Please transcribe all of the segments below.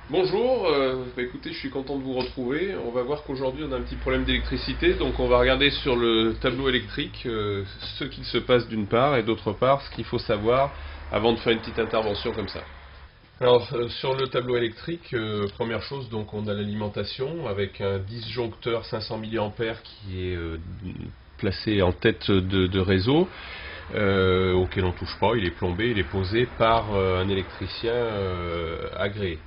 Bonjour, écoutez, je suis content de vous retrouver. On va voir qu'aujourd'hui on a un petit problème d'électricité, donc on va regarder sur le tableau électrique ce qu'il se passe d'une part et d'autre part ce qu'il faut savoir avant de faire une petite intervention comme ça. Alors sur le tableau électrique, première chose, donc on a l'alimentation avec un disjoncteur 500 mA qui est placé en tête de réseau. Auquel on ne touche pas, il est plombé, il est posé par un électricien agréé.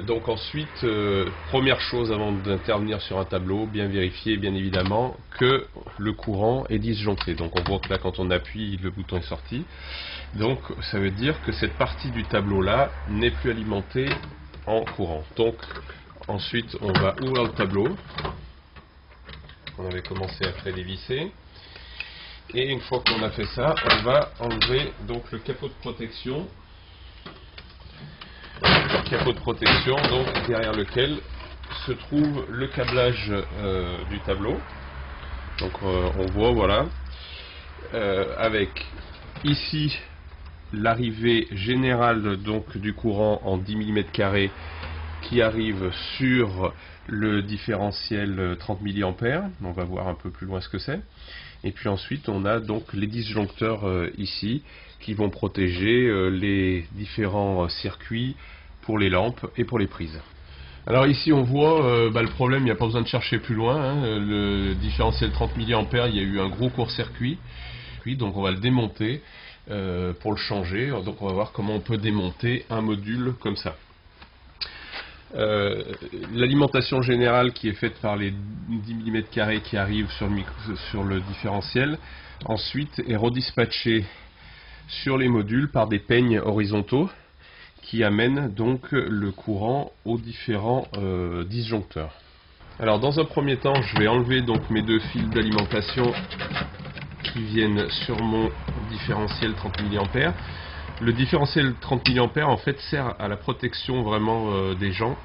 Donc ensuite, première chose avant d'intervenir sur un tableau, bien vérifier bien évidemment que le courant est disjoncté. Donc on voit que là quand on appuie, le bouton est sorti. Donc ça veut dire que cette partie du tableau là n'est plus alimentée en courant. Donc ensuite on va ouvrir le tableau. On avait commencé à prédévisser. Et une fois qu'on a fait ça, on va enlever donc le capot de protection. Donc derrière lequel se trouve le câblage du tableau. Donc on voit, voilà, avec ici l'arrivée générale donc du courant en 10 mm² qui arrive sur le différentiel 30 mA. On va voir un peu plus loin ce que c'est. Et puis ensuite on a donc les disjoncteurs ici qui vont protéger les différents circuits pour les lampes et pour les prises. Alors ici on voit le problème, il n'y a pas besoin de chercher plus loin, hein. Le différentiel 30 mA, il y a eu un gros court-circuit, donc on va le démonter pour le changer. Donc on va voir comment on peut démonter un module comme ça. L'alimentation générale qui est faite par les 10 mm² qui arrivent sur le différentiel, ensuite est redispatchée sur les modules par des peignes horizontaux qui amènent donc le courant aux différents disjoncteurs. Alors dans un premier temps, je vais enlever donc mes deux fils d'alimentation qui viennent sur mon différentiel 30 mA. Le différentiel 30 mA en fait sert à la protection vraiment des gens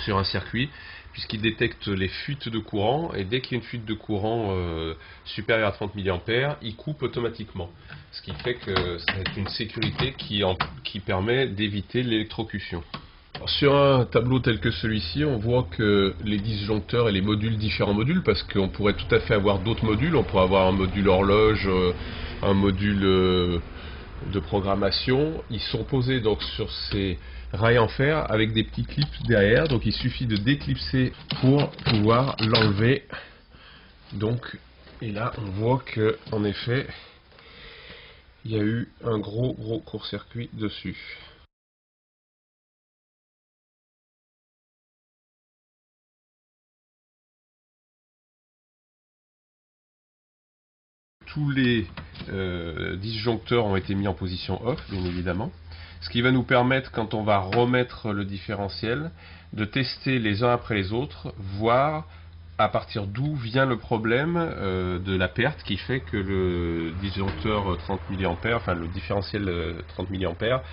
sur un circuit, puisqu'il détecte les fuites de courant, et dès qu'il y a une fuite de courant supérieure à 30 mA, il coupe automatiquement. Ce qui fait que c'est une sécurité qui permet d'éviter l'électrocution. Sur un tableau tel que celui-ci, on voit que les disjoncteurs et les modules, différents modules, parce qu'on pourrait tout à fait avoir d'autres modules, on pourrait avoir un module horloge, un module de programmation, ils sont posés donc sur ces rails en fer avec des petits clips derrière, donc il suffit de déclipser pour pouvoir l'enlever. Donc, et là on voit que en effet il y a eu un gros court-circuit dessus. Tous les disjoncteurs ont été mis en position off, bien évidemment. Ce qui va nous permettre, quand on va remettre le différentiel, de tester les uns après les autres, voir à partir d'où vient le problème de la perte qui fait que le disjoncteur 30 mA, enfin le différentiel 30 mA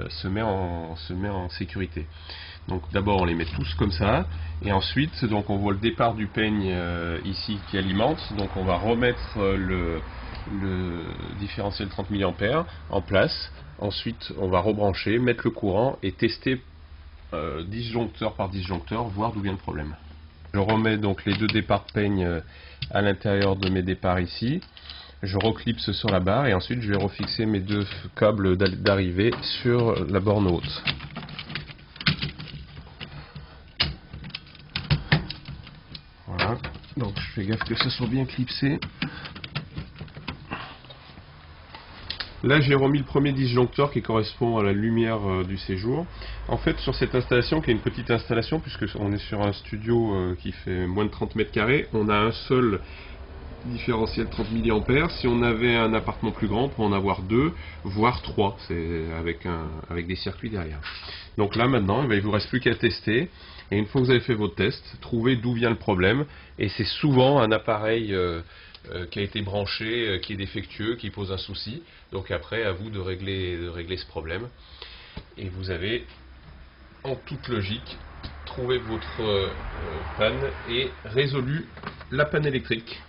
se met en sécurité. Donc d'abord on les met tous comme ça, et ensuite donc on voit le départ du peigne ici qui alimente, donc on va remettre le différentiel 30 mA en place. Ensuite on va rebrancher, mettre le courant et tester disjoncteur par disjoncteur, voir d'où vient le problème. Je remets donc les deux départs de peigne à l'intérieur de mes départs ici. Je reclipse sur la barre et ensuite je vais refixer mes deux câbles d'arrivée sur la borne haute. Voilà, donc je fais gaffe que ce soit bien clipsé. Là j'ai remis le premier disjoncteur qui correspond à la lumière du séjour. En fait sur cette installation, qui est une petite installation puisque on est sur un studio qui fait moins de 30 m², on a un seul différentiel 30 mA. Si on avait un appartement plus grand, on peut en avoir deux, voire trois, c'est avec des circuits derrière. Donc là maintenant, il ne vous reste plus qu'à tester, et une fois que vous avez fait votre test, trouvez d'où vient le problème, et c'est souvent un appareil qui a été branché, qui est défectueux, qui pose un souci. Donc après, à vous de régler ce problème, et vous avez en toute logique trouvé votre panne et résolu la panne électrique.